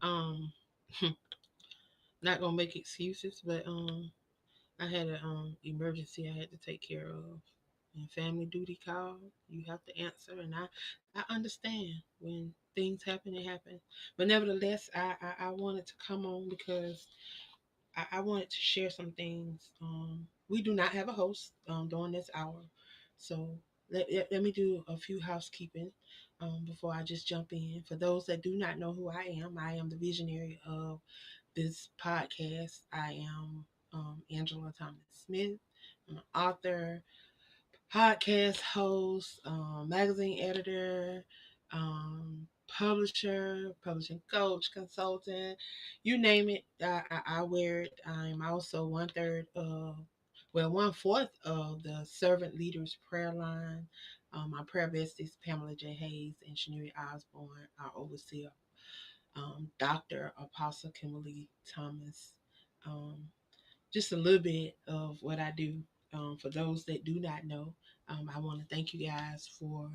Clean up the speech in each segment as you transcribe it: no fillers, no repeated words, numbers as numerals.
Um, not gonna make excuses, but I had an emergency I had to take care of, and family duty called. You have to answer, and I understand when things happen, it happens. But nevertheless, I wanted to come on because I wanted to share some things. We do not have a host during this hour, so let me do a few housekeeping before I just jump in. For those that do not know who I am the visionary of this podcast. I am Angela Thomas Smith. I'm an author, podcast host, magazine editor, publisher, publishing coach, consultant, you name it, I wear it. I'm also one fourth of the servant leaders prayer line. My prayer besties, Pamela J. Hayes and Shaniria Osborne, our overseer, Dr. Apostle Kimberly Thomas. Um, just a little bit of what I do. For those that do not know, I want to thank you guys for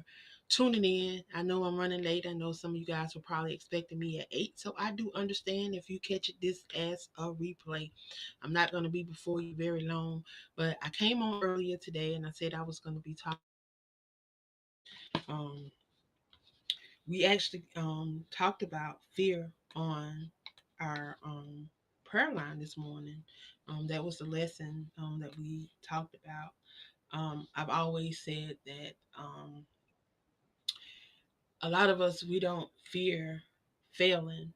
tuning in. I know I'm running late. I know some of you guys were probably expecting me at 8, so I do understand if you catch this as a replay. I'm not going to be before you very long, but I came on earlier today and I said I was going to be talking. Um, we actually talked about fear on our prayer line this morning. That was the lesson that we talked about. I've always said that a lot of us, we don't fear failing.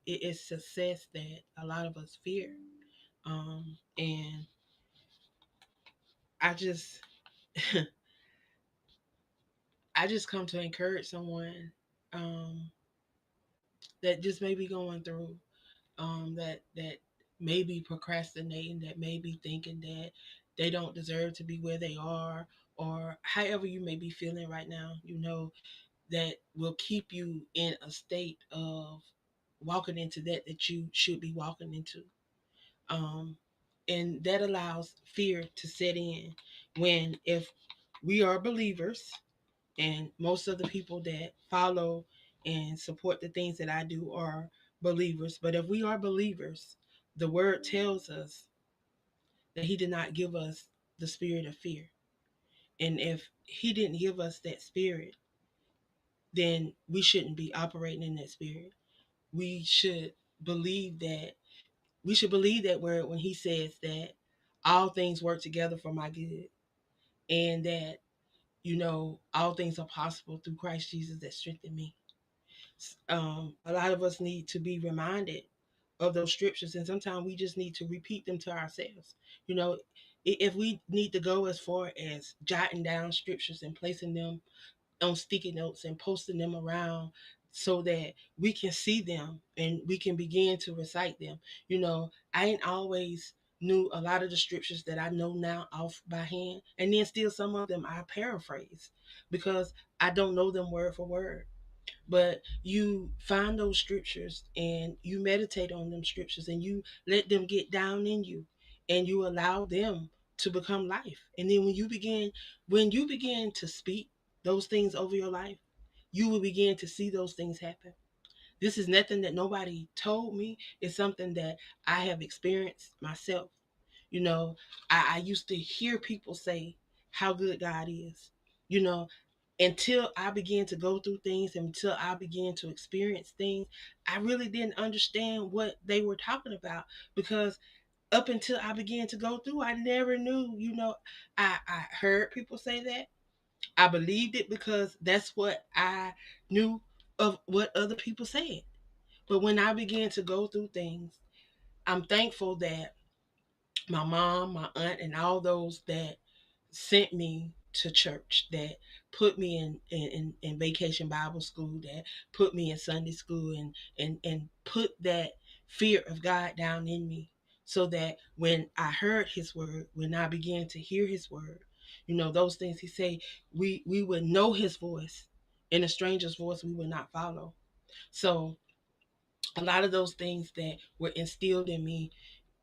It's success that a lot of us fear. And I just, I just come to encourage someone um, that just may be going through that may be procrastinating, that may be thinking that they don't deserve to be where they are, or however you may be feeling right now, that will keep you in a state of walking into that you should be walking into. Um, and that allows fear to set in when, if we are believers, and most of the people that follow and support the things that I do are believers. But if we are believers, the word tells us that he did not give us the spirit of fear. And if he didn't give us that spirit, then we shouldn't be operating in that spirit. We should believe that word when he says that all things work together for my good, and that all things are possible through Christ Jesus that strengthen me. A lot of us need to be reminded of those scriptures, and sometimes we just need to repeat them to ourselves. You know, if we need to go as far as jotting down scriptures and placing them on sticky notes and posting them around so that we can see them and we can begin to recite them. I ain't always knew a lot of the scriptures that I know now off by hand, and then still some of them I paraphrase because I don't know them word for word. But you find those scriptures and you meditate on them scriptures and you let them get down in you, and you allow them to become life. And then when you begin to speak those things over your life, you will begin to see those things happen. This is nothing that nobody told me. It's something that I have experienced myself. You know, I used to hear people say how good God is. You know, until I began to go through things, until I began to experience things, I really didn't understand what they were talking about, because up until I began to go through, I never knew. I heard people say that. I believed it because that's what I knew of what other people said. But when I began to go through things, I'm thankful that my mom, my aunt, and all those that sent me to church, that put me in vacation Bible school, that put me in Sunday school, and put that fear of God down in me, so that when I heard his word, when I began to hear his word, those things he say, we would know his voice, and a stranger's voice we would not follow. So a lot of those things that were instilled in me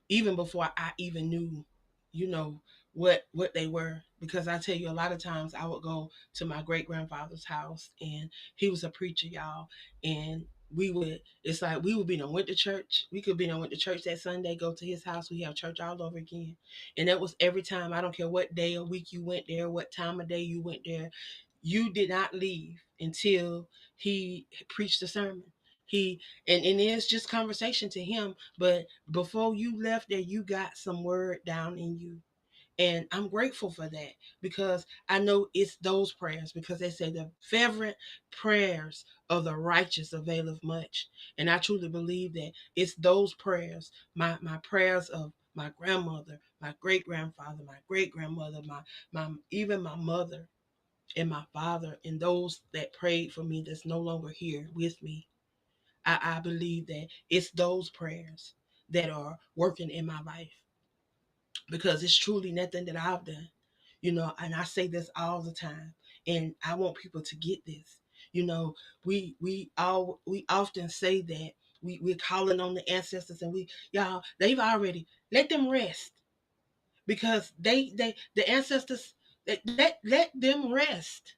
even before I even knew, you know, what they were. Because I tell you, a lot of times I would go to my great grandfather's house, and he was a preacher, y'all. And it's like we would be done went to church. We could be done went to church that Sunday, go to his house. We have church all over again. And that was every time. I don't care what day or week you went there, what time of day you went there. You did not leave until he preached a sermon. He and it's just conversation to him. But before you left there, you got some word down in you. And I'm grateful for that because I know it's those prayers because they say the fervent prayers of the righteous availeth much. And I truly believe that it's those prayers, my prayers of my grandmother, my great grandfather, my great grandmother, my even my mother and my father, and those that prayed for me that's no longer here with me. I believe that it's those prayers that are working in my life because it's truly nothing that I've done, and I say this all the time, and I want people to get this. You know, we often say that we're calling on the ancestors, and y'all, they've already let them rest because the ancestors, let them rest.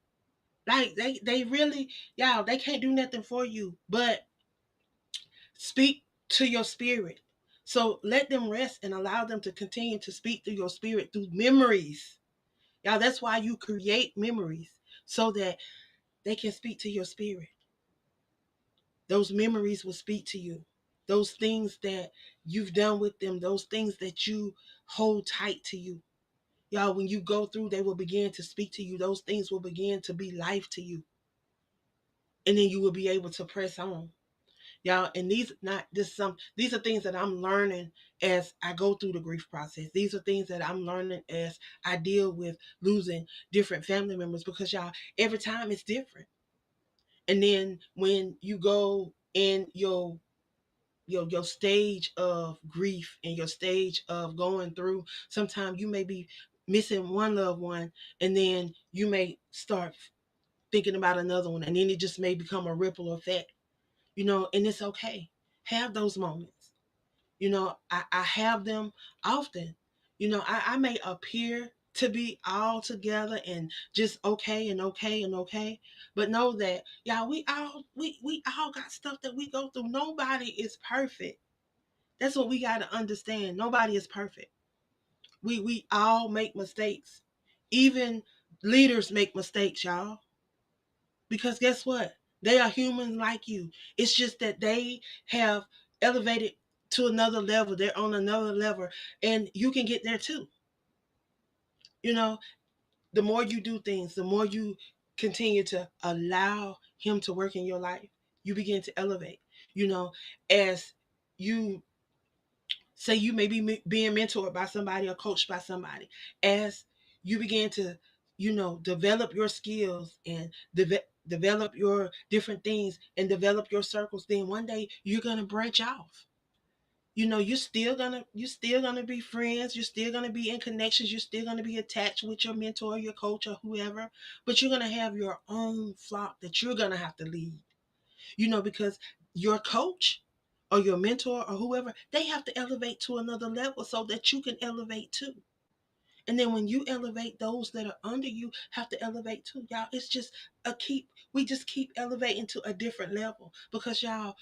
Like they really, y'all, they can't do nothing for you, but speak to your spirit. So let them rest and allow them to continue to speak through your spirit through memories. Y'all, that's why you create memories so that they can speak to your spirit. Those memories will speak to you. Those things that you've done with them, those things that you hold tight to you. Y'all, when you go through, they will begin to speak to you. Those things will begin to be life to you. And then you will be able to press on. Y'all, and these are things that I'm learning as I go through the grief process. These are things that I'm learning as I deal with losing different family members because y'all, every time it's different. And then when you go in your stage of grief and your stage of going through, sometimes you may be missing one loved one, and then you may start thinking about another one, and then it just may become a ripple effect. And it's okay. Have those moments. I have them often. I may appear to be all together and just okay and okay and okay, but know that, y'all, we all got stuff that we go through. Nobody is perfect. That's what we got to understand. Nobody is perfect. We all make mistakes. Even leaders make mistakes, y'all. Because guess what? They are humans like you. It's just that they have elevated to another level. They're on another level, and you can get there too. You know, the more you do things, the more you continue to allow him to work in your life, you begin to elevate. As you say, you may be being mentored by somebody or coached by somebody, as you begin to develop your skills and develop your different things and develop your circles, then one day you're going to branch off. You're still gonna be friends, you're still gonna be in connections, you're still gonna be attached with your mentor, your coach, or whoever, but you're gonna have your own flock that you're gonna have to lead. Because your coach or your mentor or whoever, they have to elevate to another level so that you can elevate too. And then when you elevate, those that are under you have to elevate too. Y'all, it's just we just keep elevating to a different level because, y'all,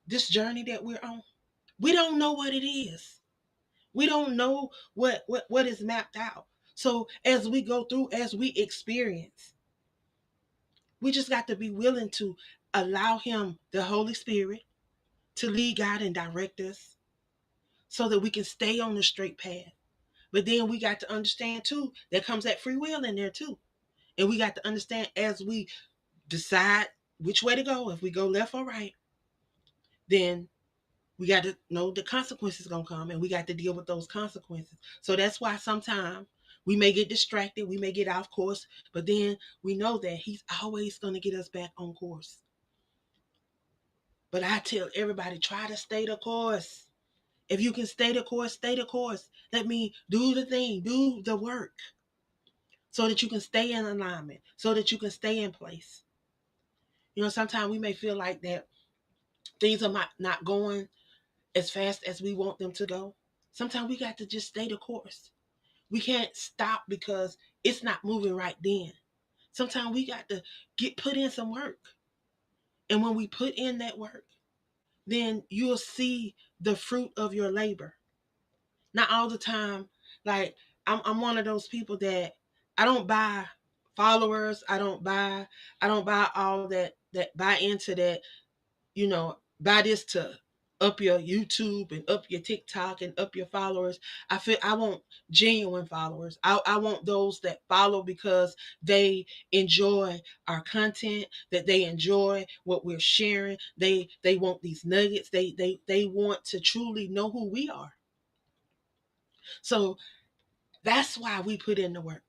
this journey that we're on, we don't know what it is. We don't know what is mapped out. So as we go through, as we experience, we just got to be willing to allow him, the Holy Spirit, to lead, guide, and direct us so that we can stay on the straight path. But then we got to understand too, there comes that free will in there too. And we got to understand as we decide which way to go, if we go left or right, then we got to know the consequences gonna come, and we got to deal with those consequences. So that's why sometimes we may get distracted, we may get off course, but then we know that he's always gonna get us back on course. But I tell everybody, try to stay the course. If you can stay the course, stay the course. Let me do the thing, do the work, so that you can stay in alignment, so that you can stay in place. Sometimes we may feel like that things are not going as fast as we want them to go. Sometimes we got to just stay the course. We can't stop because it's not moving right then. Sometimes we got to put in some work. And when we put in that work, then you'll see the fruit of your labor. Not all the time. Like I'm one of those people that I don't buy followers. I don't buy all that buy into that, buy this to up your YouTube and up your TikTok and up your followers. I want genuine followers. I want those that follow because they enjoy our content, that they enjoy what we're sharing. They want these nuggets. They want to truly know who we are. So that's why we put in the work.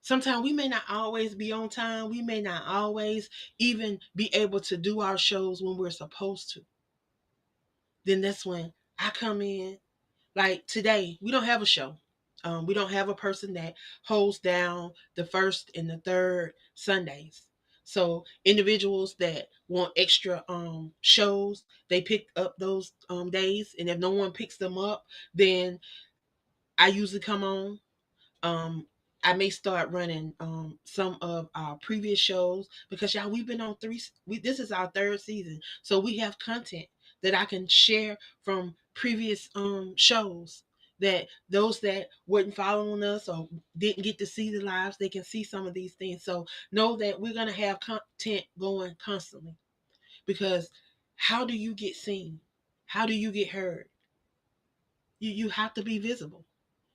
Sometimes we may not always be on time. We may not always even be able to do our shows when we're supposed to. Then that's when I come in. Like today, we don't have a show. We don't have a person that holds down the first and the third Sundays. So individuals that want extra shows, they pick up those days, and if no one picks them up, then I usually come on. um I may start running some of our previous shows because y'all, we've been on this is our third season, so we have content that I can share from previous shows, that those that weren't following us or didn't get to see the lives, they can see some of these things. So know that we're going to have content going constantly, because how do you get seen? How do you get heard? You have to be visible.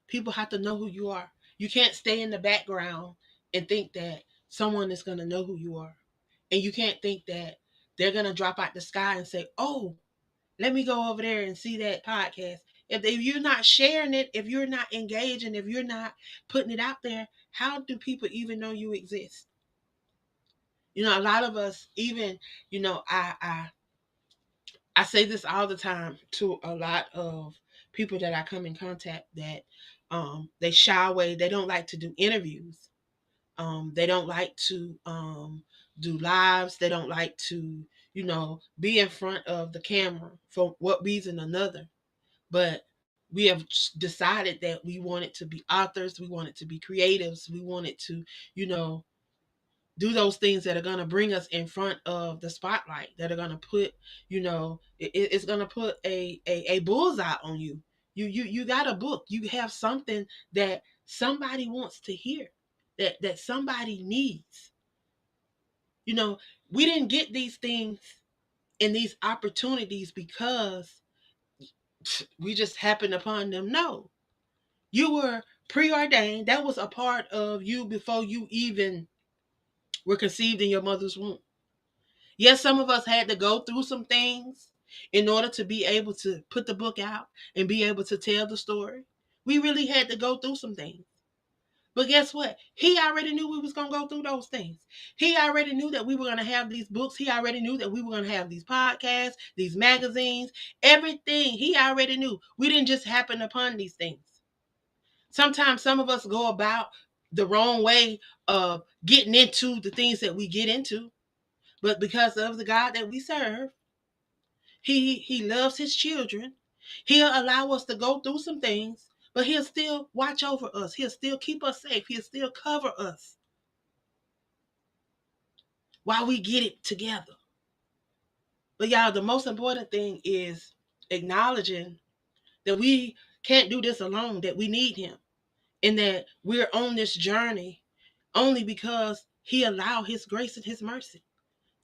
People have to know who you are. You can't stay in the background and think that someone is going to know who you are. And you can't think that they're going to drop out the sky and say, oh, let me go over there and see that podcast. If you're not sharing it, if you're not engaging, if you're not putting it out there, how do people even know you exist? A lot of us, even, I say this all the time to a lot of people that I come in contact, that they shy away. They don't like to do interviews. They don't like to do lives. They don't like to, be in front of the camera for what reason or another. But we have decided that we wanted to be authors. We wanted to be creatives. We wanted to, you know, do those things that are going to bring us in front of the spotlight, that are going to put, it's going to put a bullseye on you. You got a book. You have something that somebody wants to hear, that somebody needs. You know, we didn't get these things and these opportunities because we just happened upon them. No, you were preordained. That was a part of you before you even were conceived in your mother's womb. Yes, some of us had to go through some things in order to be able to put the book out and be able to tell the story. We really had to go through some things. But guess what? He already knew we was going to go through those things. He already knew that we were going to have these books. He already knew that we were going to have these podcasts, these magazines, everything. He already knew. We didn't just happen upon these things. Sometimes some of us go about the wrong way of getting into the things that we get into. But because of the God that we serve, he loves his children. He'll allow us to go through some things, but he'll still watch over us. He'll still keep us safe. He'll still cover us while we get it together. But y'all, the most important thing is acknowledging that we can't do this alone, that we need him, and that we're on this journey only because he allowed his grace and his mercy.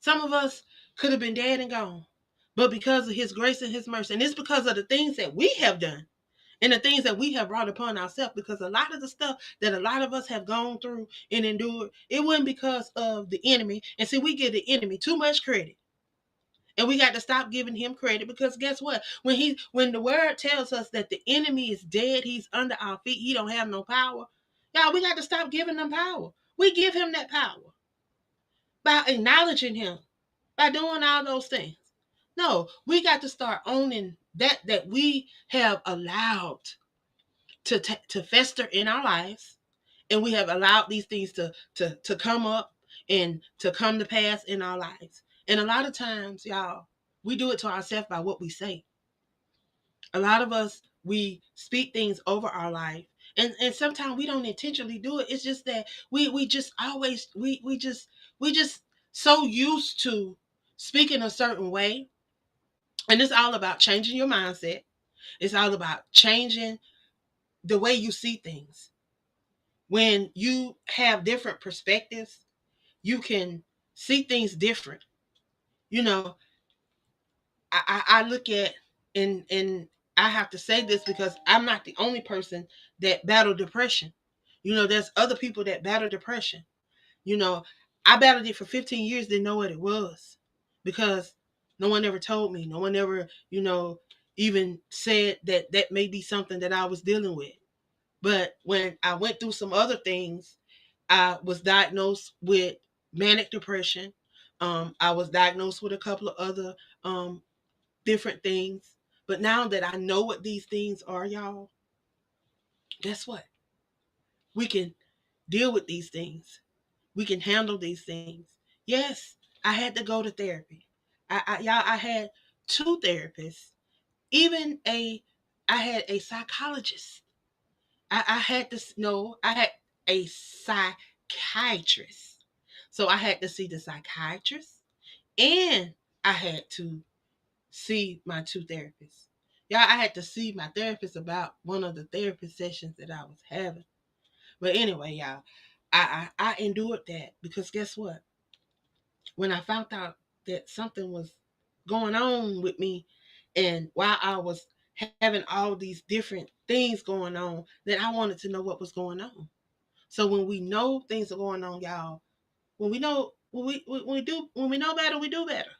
Some of us could have been dead and gone, but because of his grace and his mercy, and it's because of the things that we have done and the things that we have brought upon ourselves, because a lot of the stuff that a lot of us have gone through and endured, it wasn't because of the enemy. And see, we give the enemy too much credit. And we got to stop giving him credit, because guess what? When the word tells us that the enemy is dead, he's under our feet, he don't have no power. Y'all, we got to stop giving them power. We give him that power by acknowledging him, by doing all those things. No, we got to start owning that we have allowed to fester in our lives, and we have allowed these things to come up and to come to pass in our lives. And a lot of times, y'all, we do it to ourselves by what we say. A lot of us, we speak things over our life, and sometimes we don't intentionally do it. It's just that we just always we just so used to speaking a certain way, And it's all about changing your mindset. It's all about changing the way you see things. When you have different perspectives, you can see things different. You know, I look at, and I have to say this because I'm not the only person that battle depression. There's other people that battle depression. You know, I battled it for 15 years, didn't know what it was because no one ever told me. No one ever, even said that that may be something that I was dealing with. But when I went through some other things, I was diagnosed with manic depression. I was diagnosed with a couple of other different things. But now that I know what these things are, y'all, guess what? We can deal with these things. We can handle these things. Yes, I had to go to therapy. I had two therapists. Even I had a psychologist. I had to know, I had a psychiatrist. So I had to see the psychiatrist and I had to see my two therapists. Y'all, I had to see my therapist about one of the therapy sessions that I was having. But anyway, y'all, I endured that because guess what? When I found out that something was going on with me, and while I was having all these different things going on, then I wanted to know what was going on. So when we know things are going on, y'all, when we know better, we do better.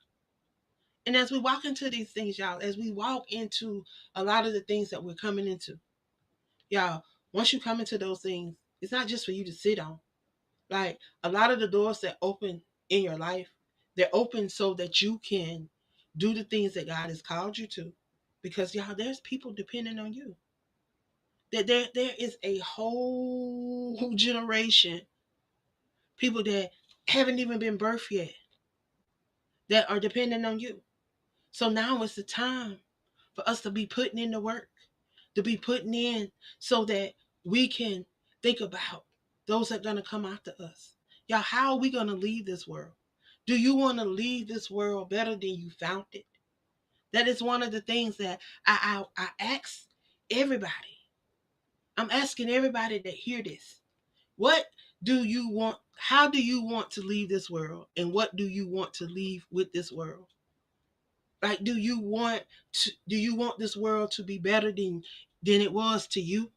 And as we walk into these things, y'all, as we walk into a lot of the things that we're coming into, y'all, once you come into those things, it's not just for you to sit on. Like a lot of the doors that open in your life, they're open so that you can do the things that God has called you to. Because y'all, there's people depending on you. There is a whole generation, people that haven't even been birthed yet, that are depending on you. So now is the time for us to be putting in the work, to be putting in so that we can think about those that are going to come after us. Y'all, how are we going to leave this world? Do you want to leave this world better than you found it? That is one of the things that I ask everybody. I'm asking everybody that hear this. What do you want? How do you want to leave this world? And what do you want to leave with this world? Like, do you want this world to be better than it was to you?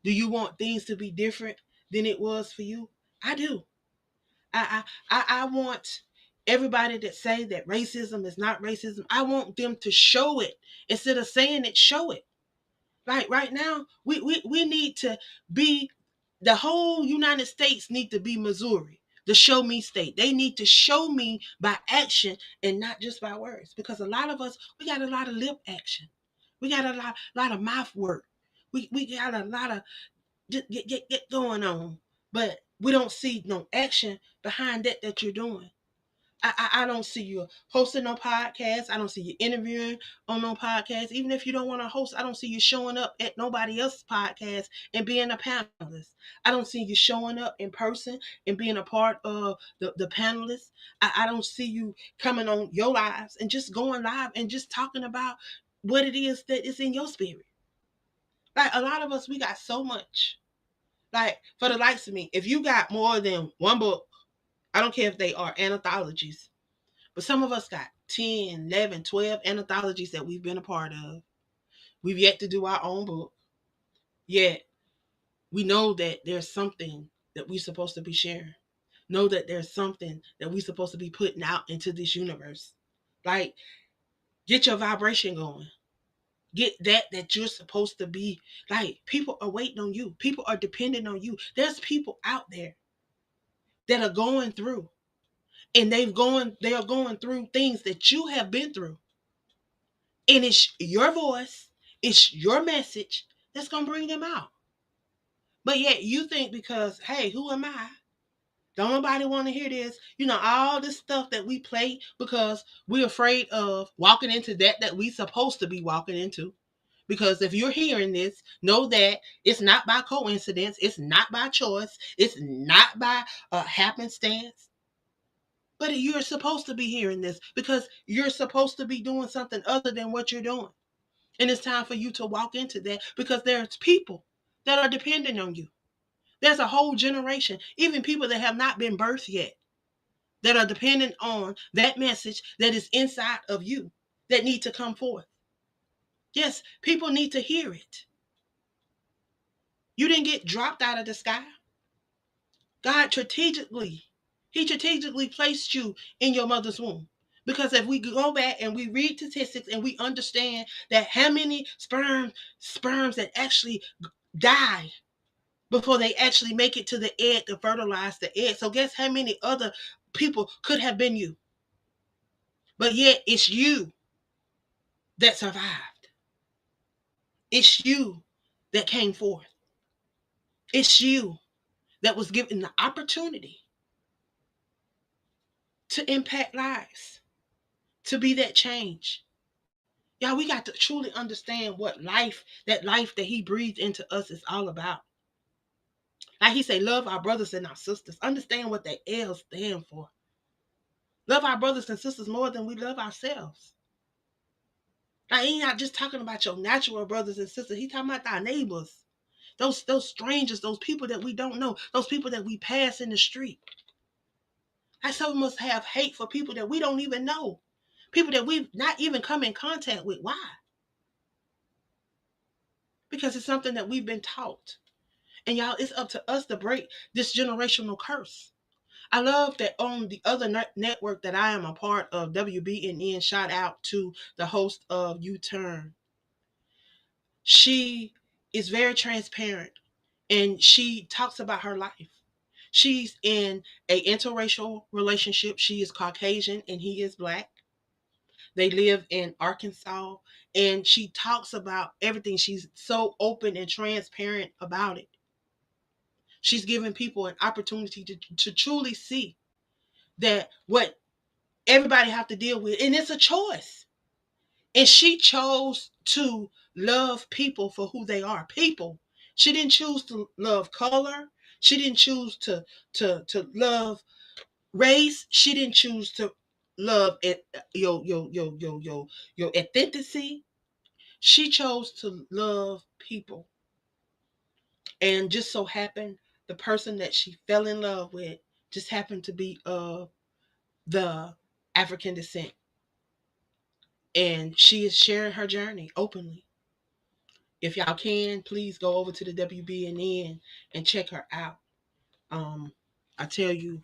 Do you want things to be different than it was for you? I do. I want everybody that say that racism is not racism. I want them to show it instead of saying it. Show it. Like right now, we need to be, the whole United States need to be Missouri, the show me state. They need to show me by action and not just by words. Because a lot of us, we got a lot of lip action. We got a lot of mouth work. We got a lot of get going on, but we don't see no action behind that you're doing. I don't see you hosting no podcast. I don't see you interviewing on no podcast. Even if you don't want to host, I don't see you showing up at nobody else's podcast and being a panelist. I don't see you showing up in person and being a part of the panelists. I don't see you coming on your lives and just going live and just talking about what it is that is in your spirit. Like a lot of us, we got so much. Like for the likes of me, if you got more than one book, I don't care if they are anthologies, but some of us got 10, 11, 12 anthologies that we've been a part of. We've yet to do our own book. Yet we know that there's something that we're supposed to be sharing. Know that there's something that we're supposed to be putting out into this universe. Like, get your vibration going. Get that you're supposed to be. Like, people are waiting on you. People are depending on you. There's people out there that are going through, and they are going through things that you have been through. And it's your voice, it's your message that's going to bring them out. But yet you think because, hey, who am I? Don't nobody want to hear this. All this stuff that we play because we're afraid of walking into that we supposed to be walking into. Because if you're hearing this, know that it's not by coincidence. It's not by choice. It's not by happenstance. But you're supposed to be hearing this because you're supposed to be doing something other than what you're doing. And it's time for you to walk into that because there's people that are dependent on you. There's a whole generation, even people that have not been birthed yet, that are dependent on that message that is inside of you that need to come forth. Yes, people need to hear it. You didn't get dropped out of the sky. God He strategically placed you in your mother's womb. Because if we go back and we read statistics and we understand that how many sperms that actually die before they actually make it to the egg to fertilize the egg. So guess how many other people could have been you? But yet it's you that survived. It's you that came forth. It's you that was given the opportunity to impact lives, to be that change. Y'all, we got to truly understand what that life that he breathed into us is all about. Like he say, love our brothers and our sisters. Understand what that L stand for. Love our brothers and sisters more than we love ourselves. Like he not just talking about your natural brothers and sisters. He talking about our neighbors. Those strangers, those people that we don't know, those people that we pass in the street. Like some of us have hate for people that we don't even know. People that we've not even come in contact with. Why? Because it's something that we've been taught. And y'all, it's up to us to break this generational curse. I love that on the other network that I am a part of, WBNN, shout out to the host of U-Turn. She is very transparent and she talks about her life. She's in a interracial relationship. She is Caucasian and he is Black. They live in Arkansas and she talks about everything. She's so open and transparent about it. She's giving people an opportunity to truly see that what everybody have to deal with, and it's a choice. And she chose to love people for who they are, people. She didn't choose to love color. She didn't choose to love race. She didn't choose to love it, your ethnicity. She chose to love people, and just so happened the person that she fell in love with just happened to be of the African descent. And she is sharing her journey openly. If y'all can, please go over to the WBNN and check her out. Um, I tell you,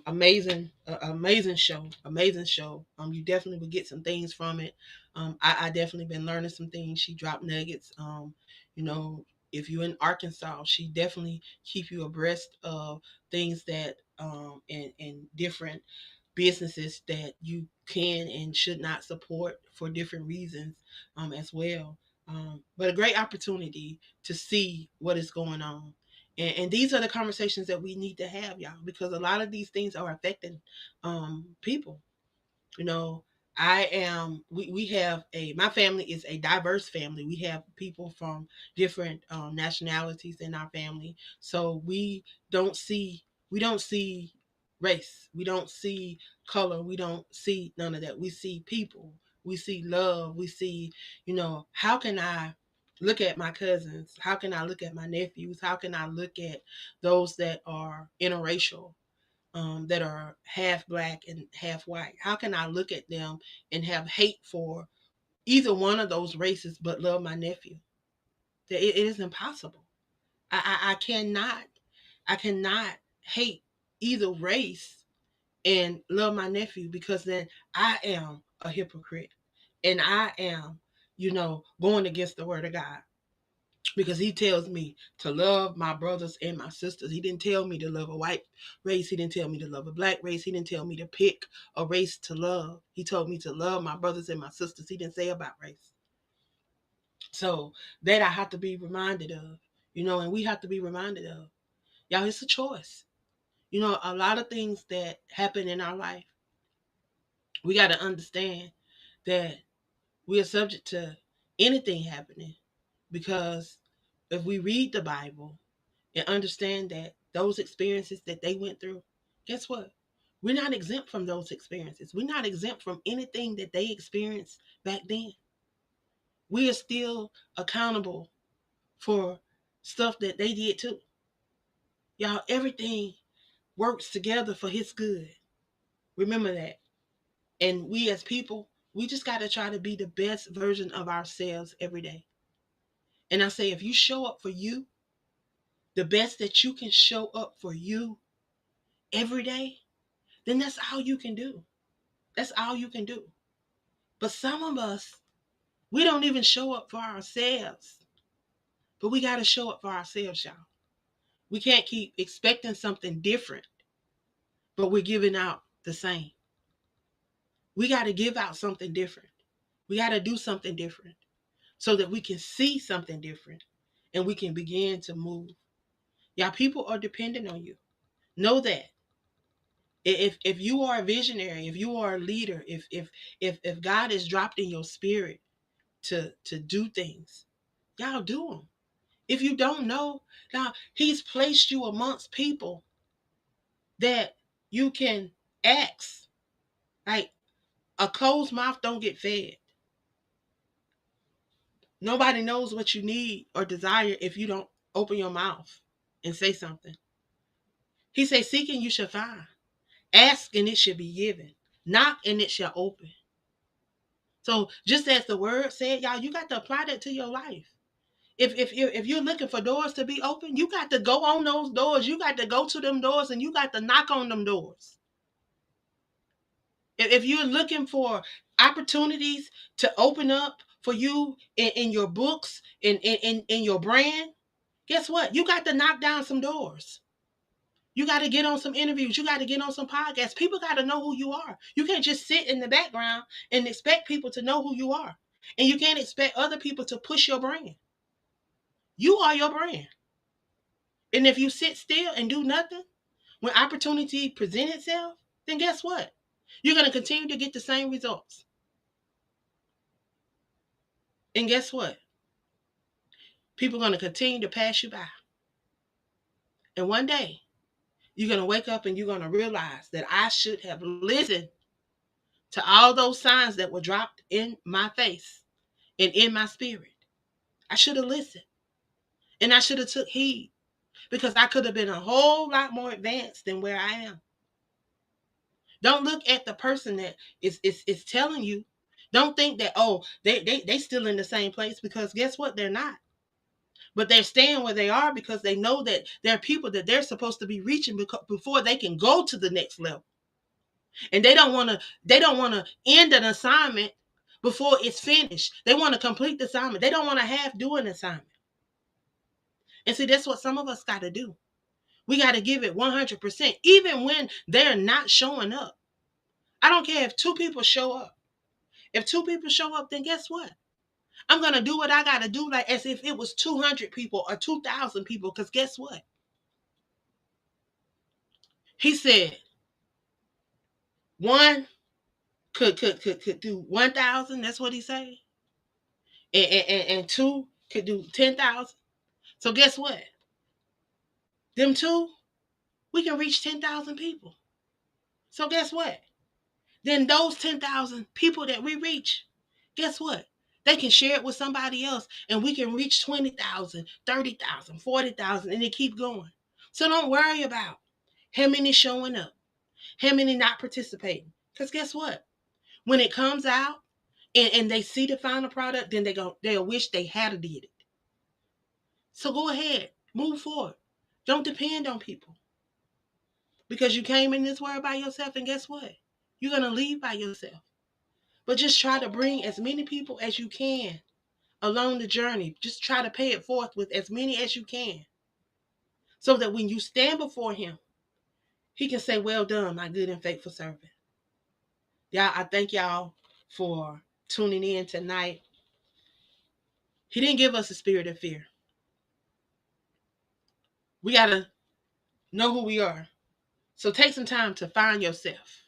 amazing show, amazing show. You definitely will get some things from it. I definitely been learning some things. She dropped nuggets. You know, if you're in Arkansas, she definitely keep you abreast of things that and different businesses that you can and should not support for different reasons as well. But a great opportunity to see what is going on. And these are the conversations that we need to have, y'all, because a lot of these things are affecting people. You know, we have my family is a diverse family. We have people from different nationalities in our family. So we don't see race. We don't see color. We don't see none of that. We see people. We see love. We see, how can I look at my cousins? How can I look at my nephews? How can I look at those that are interracial? That are half Black and half white? How can I look at them and have hate for either one of those races but love my nephew? It is impossible. I cannot hate either race and love my nephew, because then I am a hypocrite and I am, going against the word of God. Because he tells me to love my brothers and my sisters. He didn't tell me to love a white race. He didn't tell me to love a Black race. He didn't tell me to pick a race to love. He told me to love my brothers and my sisters. He didn't say about race. So that I have to be reminded of, and we have to be reminded of. Y'all, it's a choice. A lot of things that happen in our life, we got to understand that we are subject to anything happening, because if we read the Bible and understand that those experiences that they went through, guess what? We're not exempt from those experiences. We're not exempt from anything that they experienced back then. We are still accountable for stuff that they did too. Y'all, everything works together for his good. Remember that. And we as people, we just got to try to be the best version of ourselves every day. And I say, if you show up for you, the best that you can show up for you every day, then that's all you can do. That's all you can do. But some of us, we don't even show up for ourselves. But we got to show up for ourselves, y'all. We can't keep expecting something different, but we're giving out the same. We got to give out something different. We got to do something different so that we can see something different and we can begin to move. Y'all, people are dependent on you. Know that. If you are a visionary, if you are a leader, if God has dropped in your spirit to do things, y'all do them. If you don't know, now he's placed you amongst people that you can ask. Like, a closed mouth don't get fed. Nobody knows what you need or desire if you don't open your mouth and say something. He says, seek and you shall find. Ask and it shall be given. Knock and it shall open. So just as the word said, y'all, you got to apply that to your life. If you're looking for doors to be open, you got to go on those doors. You got to go to them doors and you got to knock on them doors. If you're looking for opportunities to open up for you in your books, in your brand, guess what? You got to knock down some doors. You got to get on some interviews. You got to get on some podcasts. People got to know who you are. You can't just sit in the background and expect people to know who you are. And you can't expect other people to push your brand. You are your brand. And if you sit still and do nothing, when opportunity presents itself, then guess what? You're going to continue to get the same results. And guess what? People are going to continue to pass you by. And one day, you're going to wake up and you're going to realize that I should have listened to all those signs that were dropped in my face and in my spirit. I should have listened. And I should have took heed, because I could have been a whole lot more advanced than where I am. Don't look at the person that is telling you. Don't think that, oh, they still in the same place, because guess what? They're not. But they're staying where they are because they know that there are people that they're supposed to be reaching before they can go to the next level. And they don't want to end an assignment before it's finished. They want to complete the assignment. They don't want to half do an assignment. And see, that's what some of us got to do. We got to give it 100%, even when they're not showing up. I don't care if 2 people show up. If 2 people show up, then guess what? I'm going to do what I got to do, like as if it was 200 people or 2,000 people, because guess what? He said one could do 1,000. That's what he said. And 2 could do 10,000. So guess what? Them 2, we can reach 10,000 people. So guess what? Then those 10,000 people that we reach, guess what? They can share it with somebody else, and we can reach 20,000, 30,000, 40,000, and they keep going. So don't worry about how many showing up, how many not participating. Because guess what? When it comes out and they see the final product, then they'll wish they had did it. So go ahead, move forward. Don't depend on people. Because you came in this world by yourself, and guess what? You're going to leave by yourself. But just try to bring as many people as you can along the journey. Just try to pay it forth with as many as you can, so that when you stand before him, he can say, well done, my good and faithful servant. Y'all, I thank y'all for tuning in tonight. He didn't give us a spirit of fear. We got to know who we are. So take some time to find yourself.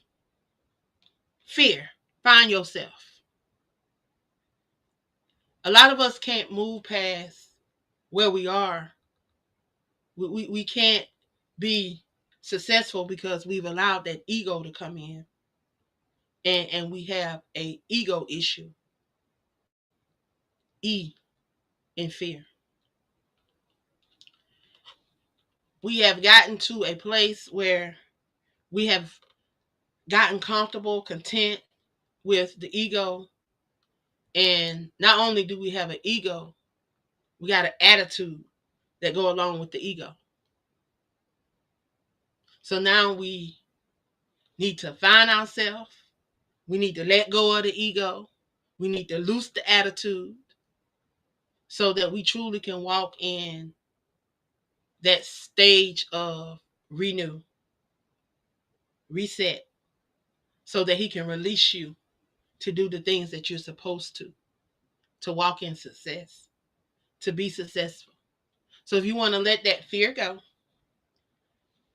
Fear, find yourself. A lot of us can't move past where we are. We can't be successful because we've allowed that ego to come in, and we have a ego issue. E in fear. We have gotten to a place where we have gotten comfortable, content with the ego. And not only do we have an ego, we got an attitude that go along with the ego. So now we need to find ourselves. We need to let go of the ego. We need to loose the attitude so that we truly can walk in that stage of renew, reset, so that he can release you to do the things that you're supposed to walk in success, to be successful. So if you want to let that fear go,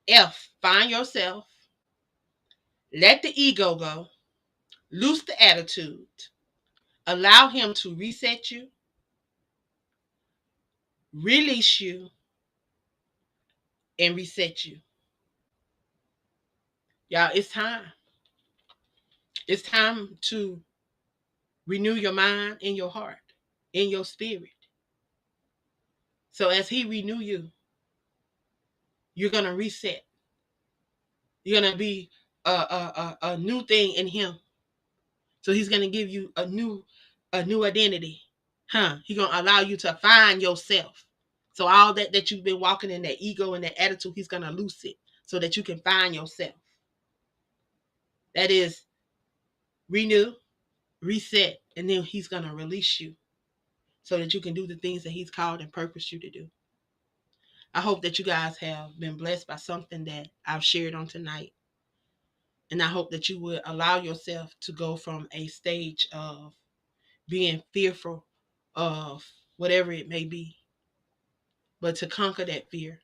F, find yourself, let the ego go, loose the attitude, allow him to reset you, release you, and reset you. Y'all, it's time. It's time to renew your mind and your heart, in your spirit. So as he renew you, you're going to reset. You're going to be a new thing in him. So he's going to give you a new identity. He's going to allow you to find yourself. So all that you've been walking in, that ego and that attitude, he's going to loose it so that you can find yourself. That is renew, reset, and then he's going to release you so that you can do the things that he's called and purposed you to do. I hope that you guys have been blessed by something that I've shared on tonight. And I hope that you would allow yourself to go from a stage of being fearful of whatever it may be, but to conquer that fear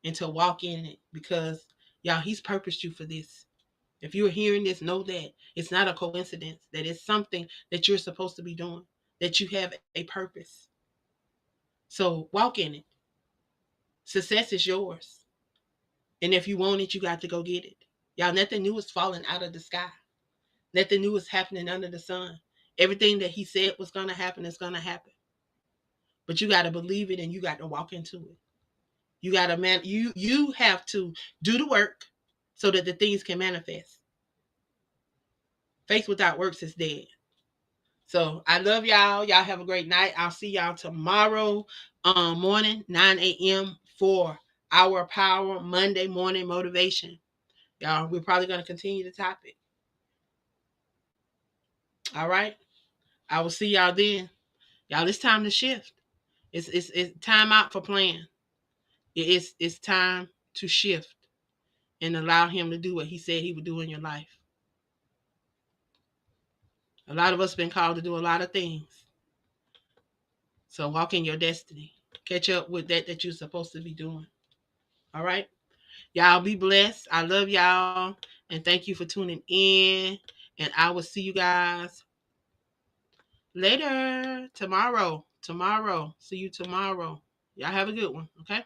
and to walk in it, because y'all, he's purposed you for this. If you're hearing this, know that it's not a coincidence, that it's something that you're supposed to be doing, that you have a purpose. So walk in it. Success is yours. And if you want it, you got to go get it. Y'all, nothing new is falling out of the sky. Nothing new is happening under the sun. Everything that he said was going to happen is going to happen. But you got to believe it and you got to walk into it. You got to you have to do the work so that the things can manifest. Faith without works is dead. So I love y'all. Y'all have a great night. I'll see y'all tomorrow morning, 9 a.m. for our Power Monday morning motivation. Y'all, we're probably going to continue the topic. All right. I will see y'all then. Y'all, it's time to shift. It's time out for playing. It's time to shift and allow him to do what he said he would do in your life. A lot of us been called to do a lot of things. So walk in your destiny. Catch up with that you're supposed to be doing. All right. Y'all be blessed. I love y'all. And thank you for tuning in. And I will see you guys later. Tomorrow. See you tomorrow. Y'all have a good one. Okay.